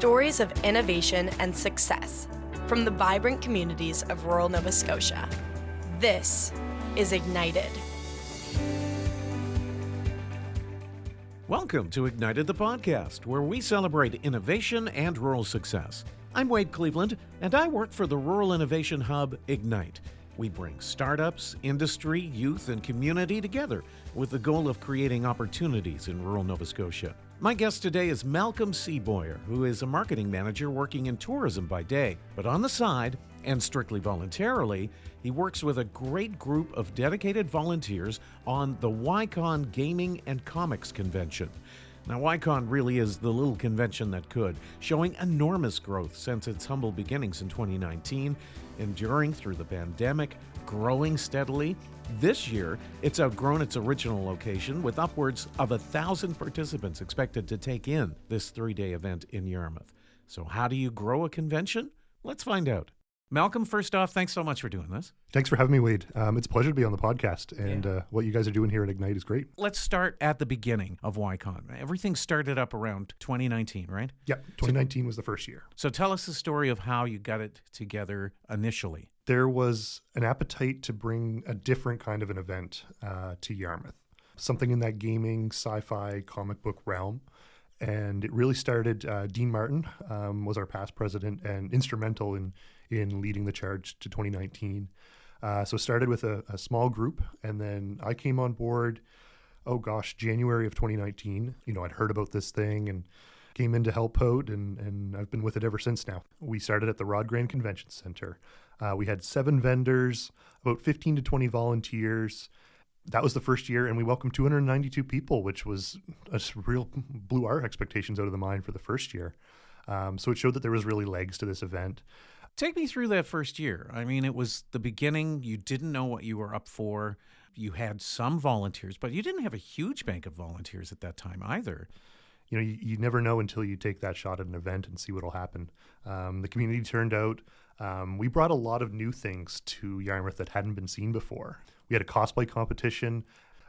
Stories of innovation and success from the vibrant communities of rural Nova Scotia. This is Ignited. Welcome to Ignited the Podcast, where we celebrate innovation and rural success. I'm Wade Cleveland, and I work for the rural innovation hub, Ignite. We bring startups, industry, youth, and community together with the goal of creating opportunities in rural Nova Scotia. My guest today is Malcolm Seaboyer, who is a marketing manager working in tourism by day. But on the side, and strictly voluntarily, he works with a great group of dedicated volunteers on the YCon Gaming and Comics Convention. Now, YCon really is the little convention that could, showing enormous growth since its humble beginnings in 2019, enduring through the pandemic, growing steadily. This year, it's outgrown its original location with upwards of 1,000 participants expected to take in this 3-day event in Yarmouth. So how do you grow a convention? Let's find out. Malcolm, first off, thanks so much for doing this. Thanks for having me, Wade. It's a pleasure to be on the podcast, and what you guys are doing here at Ignite is great. Let's start at the beginning of YCon. Everything started up around 2019, right? Yeah, 2019 was the first year. So tell us the story of how you got it together initially. There was an appetite to bring a different kind of an event to Yarmouth, something in that gaming, sci-fi, comic book realm. And it really started, Dean Martin was our past president and instrumental in leading the charge to 2019. So it started with a small group, and then I came on board, January of 2019. I'd heard about this thing and came in to help out, and I've been with it ever since now. We started at the Rod Grand Convention Center. We had 7 vendors, about 15 to 20 volunteers. That was the first year, and we welcomed 292 people, which was blew our expectations out of the mind for the first year. So it showed that there was really legs to this event. Take me through that first year. I mean, it was the beginning. You didn't know what you were up for. You had some volunteers, but you didn't have a huge bank of volunteers at that time either. You never know until you take that shot at an event and see what'll happen. The community turned out. We brought a lot of new things to Yarmouth that hadn't been seen before. We had a cosplay competition.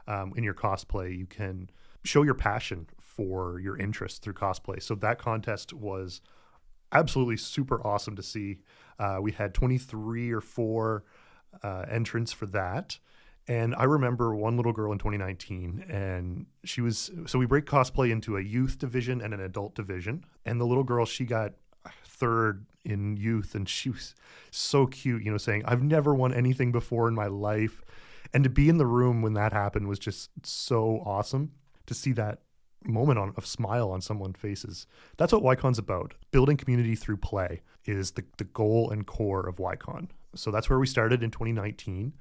In your cosplay, you can show your passion for your interests through cosplay. So that contest was absolutely super awesome to see. We had 23 or 4 entrants for that. And I remember one little girl in 2019, and we break cosplay into a youth division and an adult division. And the little girl, she got 3rd in youth, and she was so cute, saying, "I've never won anything before in my life." And to be in the room when that happened was just so awesome to see that moment of smile on someone's faces. That's what YCon's about. Building community through play is the goal and core of YCon. So that's where we started in 2019.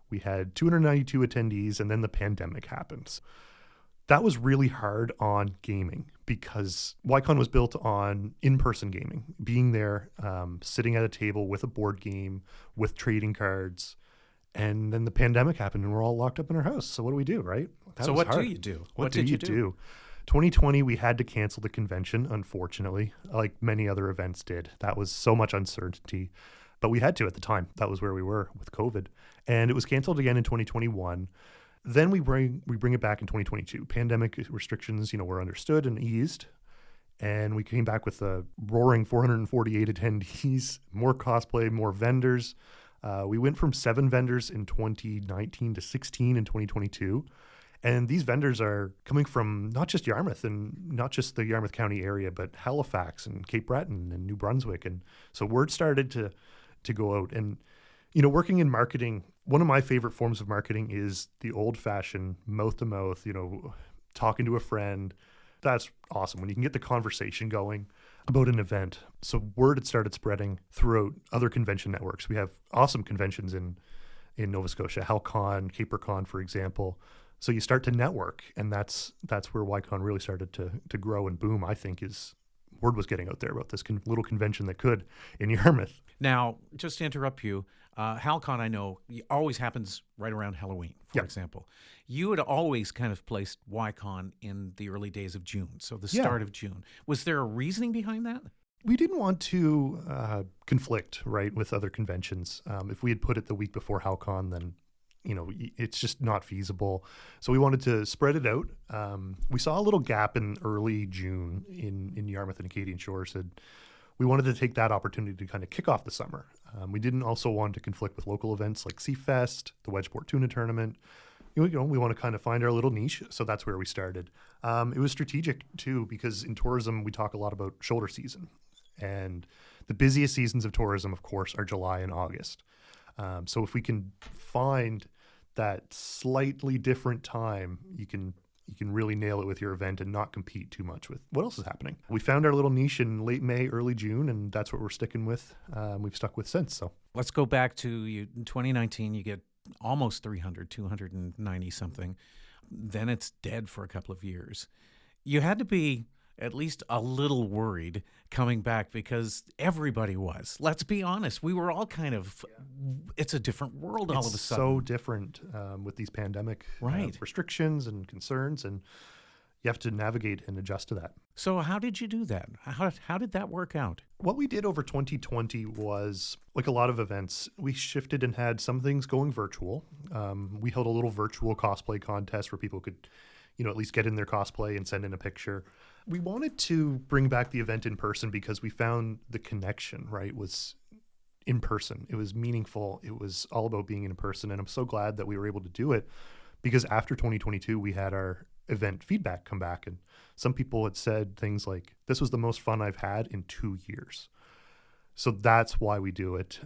We had 292 attendees, and then the pandemic happens. That was really hard on gaming because YCon was built on in-person gaming, being there, sitting at a table with a board game, with trading cards. And then the pandemic happened, and we're all locked up in our house. So what do we do, right? So what do you do? What did you do? 2020, we had to cancel the convention, unfortunately, like many other events did. That was so much uncertainty. But we had to at the time. That was where we were with COVID. And it was canceled again in 2021. Then we bring it back in 2022. Pandemic restrictions, were understood and eased. And we came back with a roaring 448 attendees, more cosplay, more vendors. We went from 7 vendors in 2019 to 16 in 2022. And these vendors are coming from not just Yarmouth and not just the Yarmouth County area, but Halifax and Cape Breton and New Brunswick. And so word started to go out. And, working in marketing, one of my favorite forms of marketing is the old-fashioned mouth-to-mouth, talking to a friend. That's awesome when you can get the conversation going about an event. So word had started spreading throughout other convention networks. We have awesome conventions in Nova Scotia, HalCon, CaperCon, for example. So you start to network, and that's where YCon really started to grow and boom, I think, word was getting out there about this little convention that could in Yarmouth. Now, just to interrupt you, HalCon, I know, always happens right around Halloween, for example. You had always kind of placed YCon in the early days of June, so the start of June. Was there a reasoning behind that? We didn't want to conflict, right, with other conventions. If we had put it the week before HalCon, then it's just not feasible. So we wanted to spread it out. We saw a little gap in early June in Yarmouth and Acadian Shores, and we wanted to take that opportunity to kind of kick off the summer. We didn't also want to conflict with local events like Seafest, the Wedgeport Tuna Tournament. We want to kind of find our little niche, so that's where we started. It was strategic too, because in tourism we talk a lot about shoulder season, and the busiest seasons of tourism, of course, are July and August. So if we can find that slightly different time, you can really nail it with your event and not compete too much with what else is happening. We found our little niche in late May, early June, and that's what we're sticking with. We've stuck with since. So let's go back to you. In 2019, you get almost 300, 290 something. Then it's dead for a couple of years. You had to be at least a little worried coming back because everybody was. Let's be honest. We were all kind of, it's a different world all of a sudden. So different with these pandemic restrictions and concerns, and you have to navigate and adjust to that. So how did you do that? How did that work out? What we did over 2020 was, like a lot of events, we shifted and had some things going virtual. We held a little virtual cosplay contest where people could, at least get in their cosplay and send in a picture. We wanted to bring back the event in person because we found the connection, right, was in person. It was meaningful. It was all about being in person. And I'm so glad that we were able to do it because after 2022, we had our event feedback come back. And some people had said things like, this was the most fun I've had in 2 years. So that's why we do it.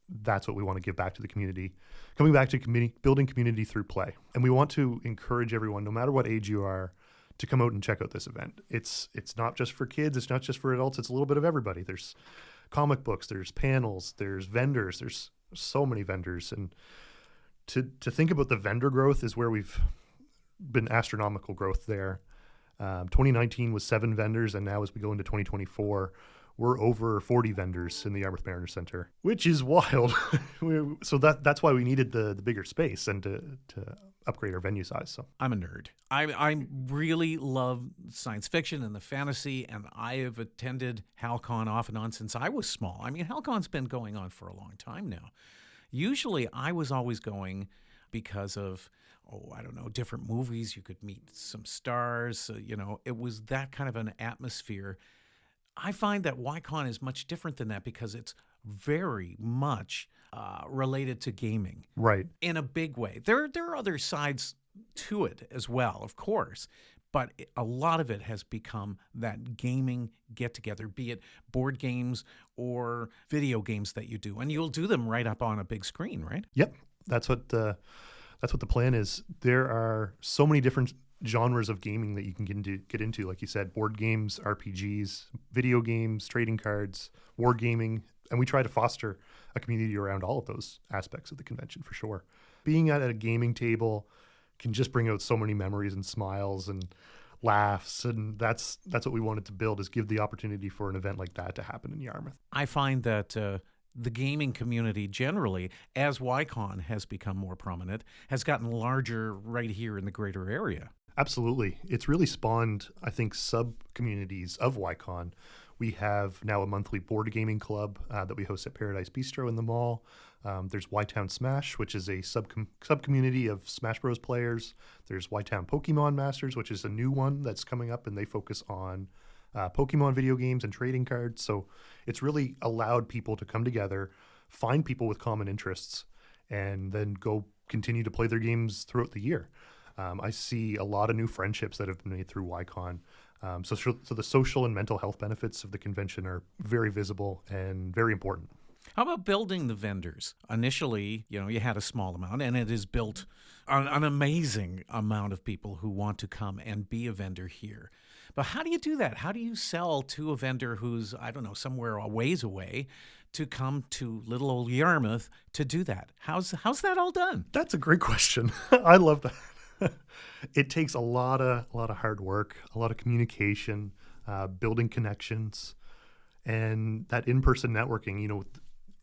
That's what we want to give back to the community. Coming back to building community through play. And we want to encourage everyone, no matter what age you are, to come out and check out this event. It's not just for kids. It's not just for adults. It's a little bit of everybody. There's comic books, there's panels, there's vendors, there's so many vendors. And to think about the vendor growth is where we've been astronomical growth there. 2019 was 7 vendors, and now as we go into 2024, we're over 40 vendors in the Yarmouth Mariner Center, which is wild. So that's why we needed the bigger space and to upgrade our venue size. So I'm a nerd. I really love science fiction and the fantasy, and I have attended HalCon off and on since I was small. I mean, HalCon's been going on for a long time now. Usually I was always going because of, different movies. You could meet some stars. It was that kind of an atmosphere. I find that YCon is much different than that because it's very much related to gaming. Right. In a big way. There are other sides to it as well, of course, but a lot of it has become that gaming get-together, be it board games or video games that you do. And you'll do them right up on a big screen, right? Yep. That's what the plan is. There are so many different genres of gaming that you can get into, like you said, board games, RPGs, video games, trading cards, wargaming, and we try to foster a community around all of those aspects of the convention for sure. Being at a gaming table can just bring out so many memories and smiles and laughs, and that's what we wanted to build, is give the opportunity for an event like that to happen in Yarmouth. I find that the gaming community generally, as YCon has become more prominent, has gotten larger right here in the greater area. Absolutely. It's really spawned, I think, sub-communities of YCon. We have now a monthly board gaming club that we host at Paradise Bistro in the mall. There's Y-Town Smash, which is a sub-community of Smash Bros. Players. There's Y-Town Pokemon Masters, which is a new one that's coming up, and they focus on Pokemon video games and trading cards. So it's really allowed people to come together, find people with common interests, and then go continue to play their games throughout the year. I see a lot of new friendships that have been made through YCon. So the social and mental health benefits of the convention are very visible and very important. How about building the vendors? Initially, you had a small amount, and it has built an amazing amount of people who want to come and be a vendor here. But how do you do that? How do you sell to a vendor who's, somewhere a ways away to come to little old Yarmouth to do that? How's that all done? That's a great question. I love that. It takes a lot of hard work, a lot of communication, building connections, and that in-person networking.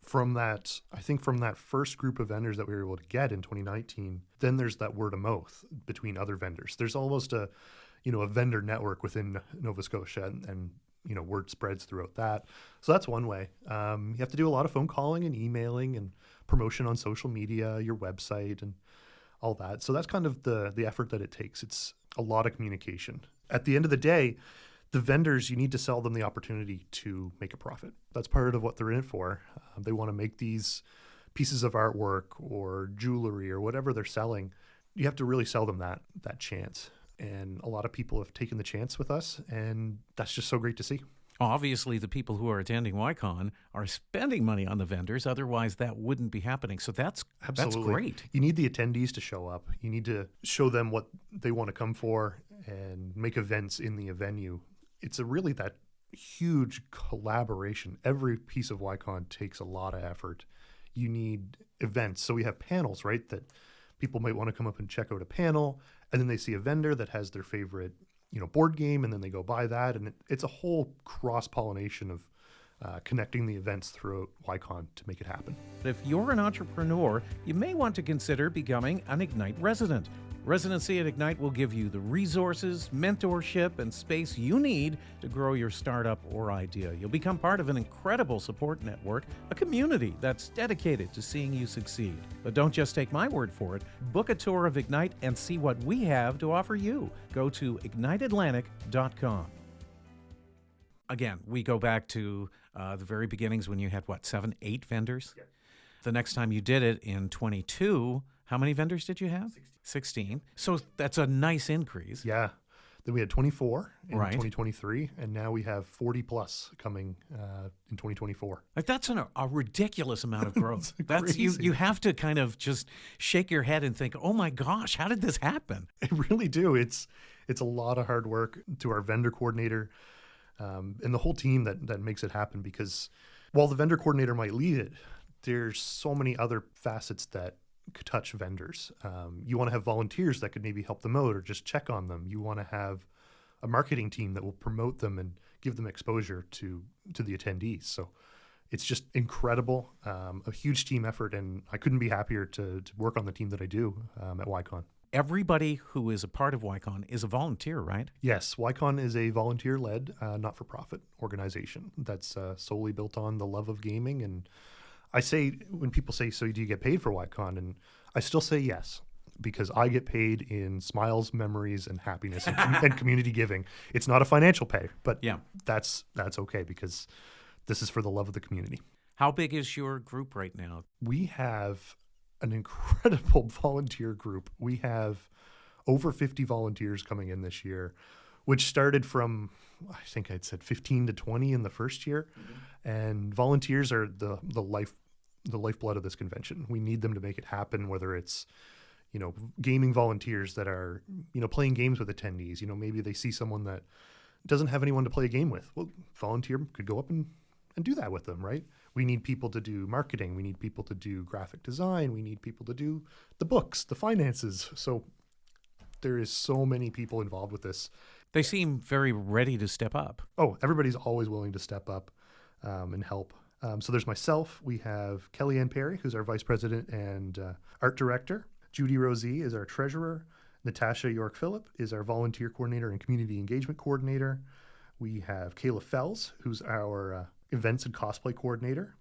From that first group of vendors that we were able to get in 2019, then there's that word of mouth between other vendors. There's almost a vendor network within Nova Scotia, and word spreads throughout that. So that's one way. You have to do a lot of phone calling and emailing and promotion on social media, your website, and all that. So that's kind of the effort that it takes. It's a lot of communication. At the end of the day, the vendors, you need to sell them the opportunity to make a profit. That's part of what they're in it for. They want to make these pieces of artwork or jewelry or whatever they're selling. You have to really sell them that chance. And a lot of people have taken the chance with us, and that's just so great to see. Obviously, the people who are attending YCon are spending money on the vendors. Otherwise, that wouldn't be happening. So that's great. You need the attendees to show up. You need to show them what they want to come for and make events in the venue. It's really that huge collaboration. Every piece of YCon takes a lot of effort. You need events. So we have panels, right, that people might want to come up and check out a panel, and then they see a vendor that has their favorite board game, and then they go buy that. And it's a whole cross-pollination of connecting the events throughout YCon to make it happen. If you're an entrepreneur, you may want to consider becoming an Ignite resident. Residency at Ignite will give you the resources, mentorship, and space you need to grow your startup or idea. You'll become part of an incredible support network, a community that's dedicated to seeing you succeed. But don't just take my word for it. Book a tour of Ignite and see what we have to offer you. Go to igniteatlantic.com. Again, we go back to the very beginnings when you had, 7, 8 vendors? Yeah. The next time you did it in 22, how many vendors did you have? 16. So that's a nice increase. Yeah. Then we had 24 in Right. 2023, and now we have 40 plus coming in 2024. Like that's a ridiculous amount of growth. That's crazy. you have to kind of just shake your head and think, oh my gosh, how did this happen? I really do. It's a lot of hard work to our vendor coordinator and the whole team that makes it happen, because while the vendor coordinator might lead it, there's so many other facets that could touch vendors. You want to have volunteers that could maybe help them out or just check on them. You want to have a marketing team that will promote them and give them exposure to the attendees. So it's just incredible, a huge team effort, and I couldn't be happier to work on the team that I do at YCon. Everybody who is a part of YCon is a volunteer, right? Yes, YCon is a volunteer-led, not-for-profit organization that's solely built on the love of gaming. And I say, when people say, so do you get paid for YCon? And I still say yes, because I get paid in smiles, memories, and happiness and community giving. It's not a financial pay, but Yeah. that's okay, because this is for the love of the community. How big is your group right now? We have an incredible volunteer group. We have over 50 volunteers coming in this year, which started from, I think I'd said 15 to 20 in the first year. Mm-hmm. And volunteers are the lifeblood of this convention. We need them to make it happen, whether it's, gaming volunteers that are, playing games with attendees. Maybe they see someone that doesn't have anyone to play a game with. Well, volunteer could go up and do that with them, right? We need people to do marketing. We need people to do graphic design. We need people to do the books, the finances. So there is so many people involved with this. They seem very ready to step up. Oh, everybody's always willing to step up and help. So there's myself. We have Kellyanne Perry, who's our vice president and art director. Judy Rosie is our treasurer. Natasha York-Phillip is our volunteer coordinator and community engagement coordinator. We have Kayla Fells, who's our events and cosplay coordinator.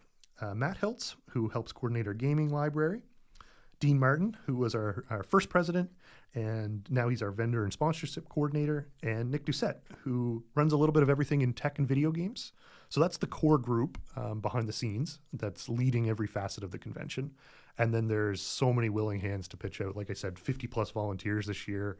Matt Hiltz, who helps coordinate our gaming library. Dean Martin, who was our first president, and now he's our vendor and sponsorship coordinator. And Nick Doucette, who runs a little bit of everything in tech and video games. So that's the core group behind the scenes that's leading every facet of the convention. And then there's so many willing hands to pitch out. Like I said, 50 plus volunteers this year,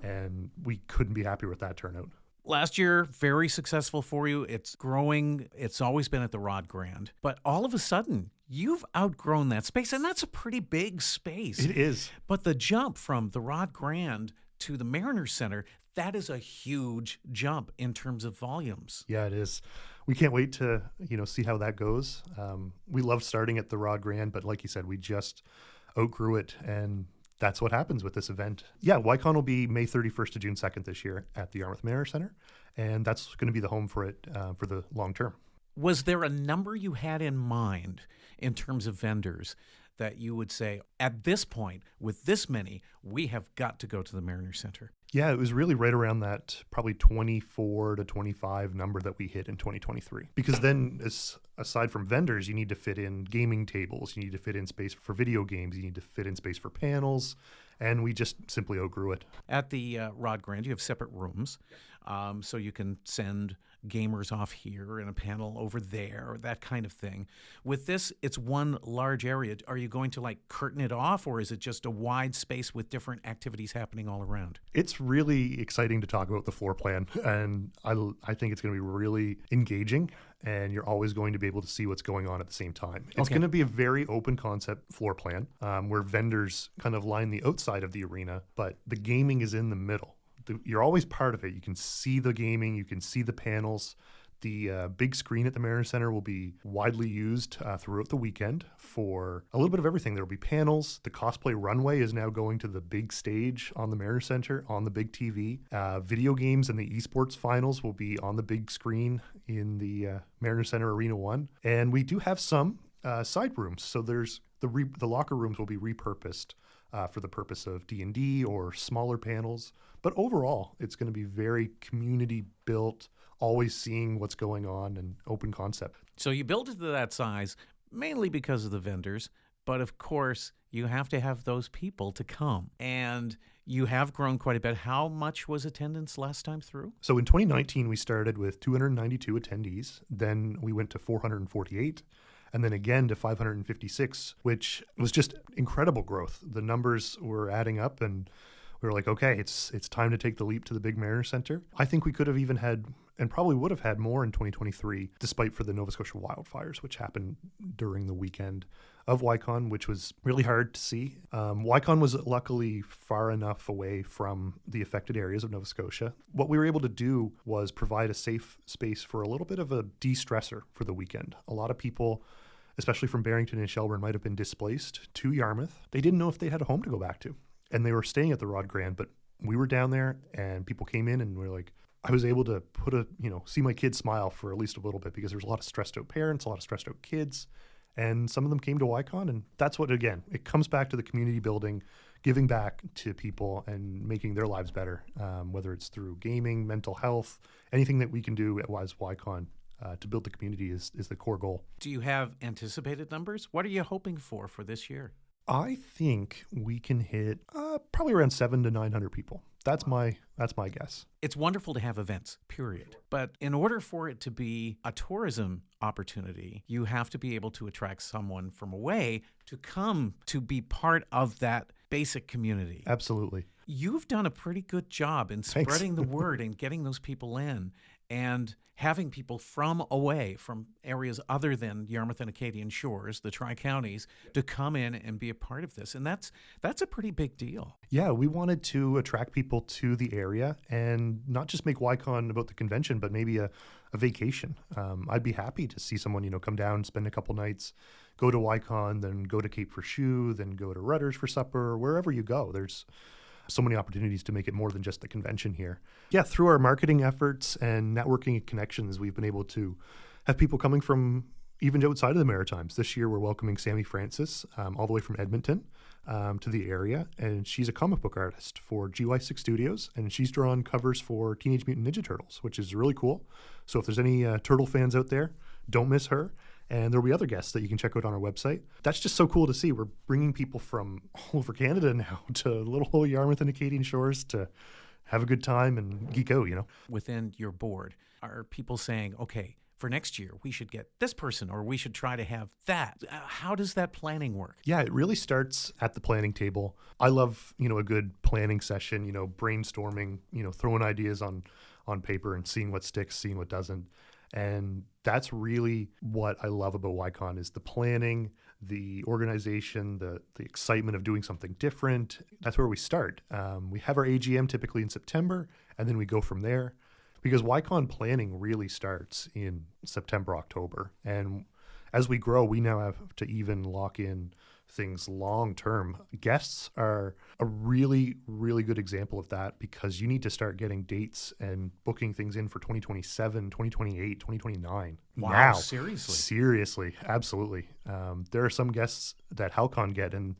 and we couldn't be happier with that turnout. Last year, very successful for you. It's growing. It's always been at the Rod Grand. But all of a sudden, you've outgrown that space, and that's a pretty big space. It is. But the jump from the Rod Grand to the Mariners Center, that is a huge jump in terms of volumes. Yeah, it is. We can't wait to see how that goes. We loved starting at the Rod Grand, but like you said, we just outgrew it, and that's what happens with this event. Yeah, YCon will be May 31st to June 2nd this year at the Yarmouth Mariners Center, and that's going to be the home for it for the long term. Was there a number you had in mind in terms of vendors that you would say, at this point, with this many, we have got to go to the Mariner Center? Yeah, it was really right around that probably 24 to 25 number that we hit in 2023. Because then, aside from vendors, you need to fit in gaming tables, you need to fit in space for video games, you need to fit in space for panels, and we just simply outgrew it. At the Rod Grand, you have separate rooms, so you can send gamers off here and a panel over there, that kind of thing. With this, it's one large area. Are you going to curtain it off, or is it just a wide space with different activities happening all around? It's really exciting to talk about the floor plan, and I think it's going to be really engaging, and you're always going to be able to see what's going on at the same time. It's going to be a very open concept floor plan where vendors kind of line the outside of the arena, but the gaming is in the middle. You're always part of it. You can see the gaming, you can see the panels. The big screen at the Mariner Center will be widely used throughout the weekend for a little bit of everything. There will be panels. The cosplay runway is now going to the big stage on the Mariner Center on the big TV. Video games and the esports finals will be on the big screen in the Mariner Center Arena 1. And we do have some side rooms. So there's the locker rooms will be repurposed for the purpose of D&D or smaller panels. But overall, it's going to be very community built, always seeing what's going on, and open concept. So you built it to that size mainly because of the vendors, but of course you have to have those people to come. And you have grown quite a bit. How much was attendance last time through? So in 2019, we started with 292 attendees. Then we went to 448. And then again to 556, which was just incredible growth. The numbers were adding up, and we were like, okay, it's time to take the leap to the big Mariner Center. I think we could have even had, and probably would have had more in 2023, despite for the Nova Scotia wildfires, which happened during the weekend of YCon, which was really hard to see. YCon was luckily far enough away from the affected areas of Nova Scotia. What we were able to do was provide a safe space for a little bit of a de-stressor for the weekend. A lot of people, especially from Barrington and Shelburne, might have been displaced to Yarmouth. They didn't know if they had a home to go back to. And they were staying at the Rod Grand, but we were down there and people came in and we were like, I was able to see my kids smile for at least a little bit, because there's a lot of stressed out parents, a lot of stressed out kids. And some of them came to YCon, and that's what, again, it comes back to the community building, giving back to people and making their lives better, whether it's through gaming, mental health, anything that we can do as YCon to build the community is the core goal. Do you have anticipated numbers? What are you hoping for this year? I think we can hit probably around 700 to 900 people. That's my guess. It's wonderful to have events, period. But in order for it to be a tourism opportunity, you have to be able to attract someone from away to come to be part of that basic community. Absolutely. You've done a pretty good job in spreading the word and getting those people in, and having people from away, from areas other than Yarmouth and Acadian Shores, the Tri-Counties, to come in and be a part of this. And that's a pretty big deal. Yeah, we wanted to attract people to the area and not just make YCon about the convention, but maybe a vacation. I'd be happy to see someone, come down, spend a couple nights, go to YCon, then go to Cape for Shoe, then go to Rutter's for supper, wherever you go. There's so many opportunities to make it more than just the convention here. Yeah, through our marketing efforts and networking and connections, we've been able to have people coming from even outside of the Maritimes. This year, we're welcoming Sammy Francis all the way from Edmonton to the area, and she's a comic book artist for GY6 Studios, and she's drawn covers for Teenage Mutant Ninja Turtles, which is really cool. So if there's any turtle fans out there, don't miss her. And there'll be other guests that you can check out on our website. That's just so cool to see. We're bringing people from all over Canada now to little old Yarmouth and Acadian Shores to have a good time and geek out, Within your board, are people saying, okay, for next year, we should get this person, or we should try to have that? How does that planning work? Yeah, it really starts at the planning table. I love, a good planning session, brainstorming, throwing ideas on paper and seeing what sticks, seeing what doesn't. And that's really what I love about YCon is the planning, the organization, the excitement of doing something different. That's where we start. We have our AGM typically in September, and then we go from there, because YCon planning really starts in September, October. And as we grow, we now have to even lock in things long term. Guests are a really, really good example of that, because you need to start getting dates and booking things in for 2027, 2028, 2029. Wow, now. seriously? Seriously, absolutely. There are some guests that Halcon get, and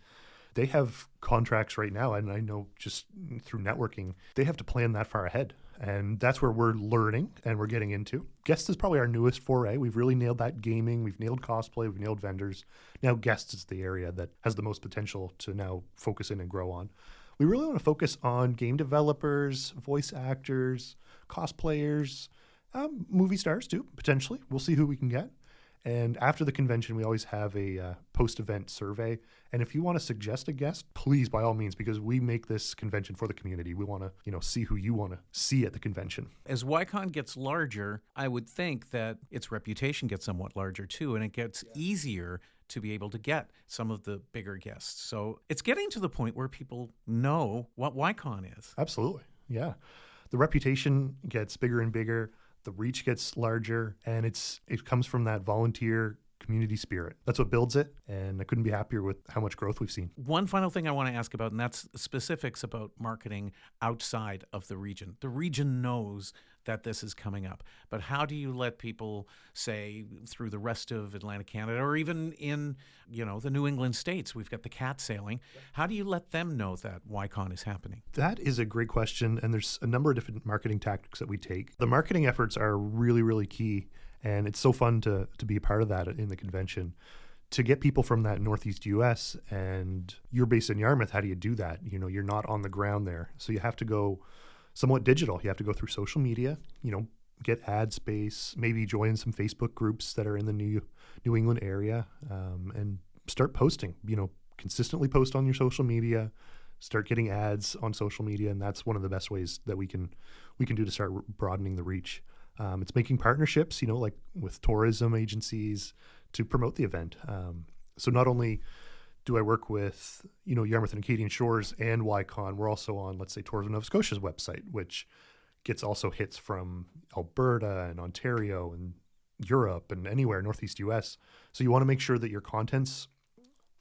they have contracts right now, and I know just through networking, they have to plan that far ahead. And that's where we're learning and we're getting into. Guests is probably our newest foray. We've really nailed that gaming. We've nailed cosplay. We've nailed vendors. Now guests is the area that has the most potential to now focus in and grow on. We really want to focus on game developers, voice actors, cosplayers, movie stars too, potentially. We'll see who we can get. And after the convention, we always have a post-event survey. And if you want to suggest a guest, please, by all means, because we make this convention for the community. We want to, see who you want to see at the convention. As YCon gets larger, I would think that its reputation gets somewhat larger too, and it gets easier to be able to get some of the bigger guests. So it's getting to the point where people know what YCon is. Absolutely, yeah. The reputation gets bigger and bigger. The reach gets larger, and it comes from that volunteer community spirit. That's what builds it, and I couldn't be happier with how much growth we've seen. One final thing I want to ask about, and that's specifics about marketing outside of the region. The region knows that this is coming up, but how do you let people, say, through the rest of Atlantic Canada, or even in, the New England states, we've got the cat sailing. How do you let them know that YCon is happening? That is a great question, and there's a number of different marketing tactics that we take. The marketing efforts are really, really key, and it's so fun to be a part of that in the convention. To get people from that Northeast U.S., and you're based in Yarmouth, how do you do that? You're not on the ground there, so you have to go somewhat digital. You have to go through social media, get ad space, maybe join some Facebook groups that are in the New England area, and start posting, consistently post on your social media, start getting ads on social media. And that's one of the best ways that we can do to start broadening the reach. It's making partnerships, like with tourism agencies to promote the event. So not only do I work with, Yarmouth and Acadian Shores and YCon, we're also on, let's say, Tourism Nova Scotia's website, which gets also hits from Alberta and Ontario and Europe and anywhere, Northeast US. So you want to make sure that your content's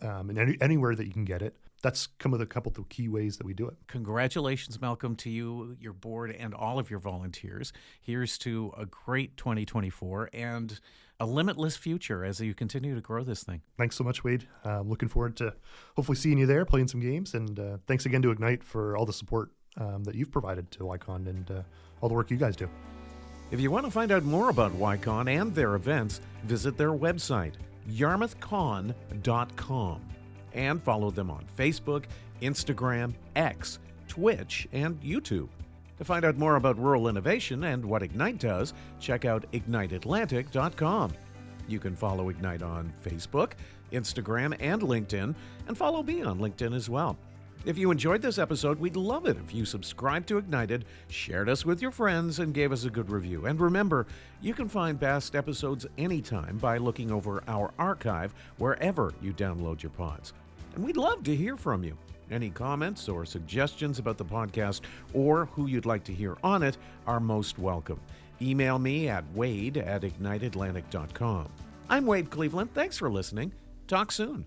anywhere that you can get it. That's a couple of the key ways that we do it. Congratulations, Malcolm, to you, your board, and all of your volunteers. Here's to a great 2024 and a limitless future as you continue to grow this thing. Thanks so much, Wade. Looking forward to hopefully seeing you there, playing some games. And thanks again to Ignite for all the support that you've provided to YCon and all the work you guys do. If you want to find out more about YCon and their events, visit their website, yarmouthcon.com, and follow them on Facebook, Instagram, X, Twitch, and YouTube. To find out more about rural innovation and what Ignite does, check out igniteatlantic.com. You can follow Ignite on Facebook, Instagram, and LinkedIn, and follow me on LinkedIn as well. If you enjoyed this episode, we'd love it if you subscribed to Ignited, shared us with your friends, and gave us a good review. And remember, you can find past episodes anytime by looking over our archive wherever you download your pods. And we'd love to hear from you. Any comments or suggestions about the podcast or who you'd like to hear on it are most welcome. Email me at wade@igniteatlantic.com. I'm Wade Cleveland. Thanks for listening. Talk soon.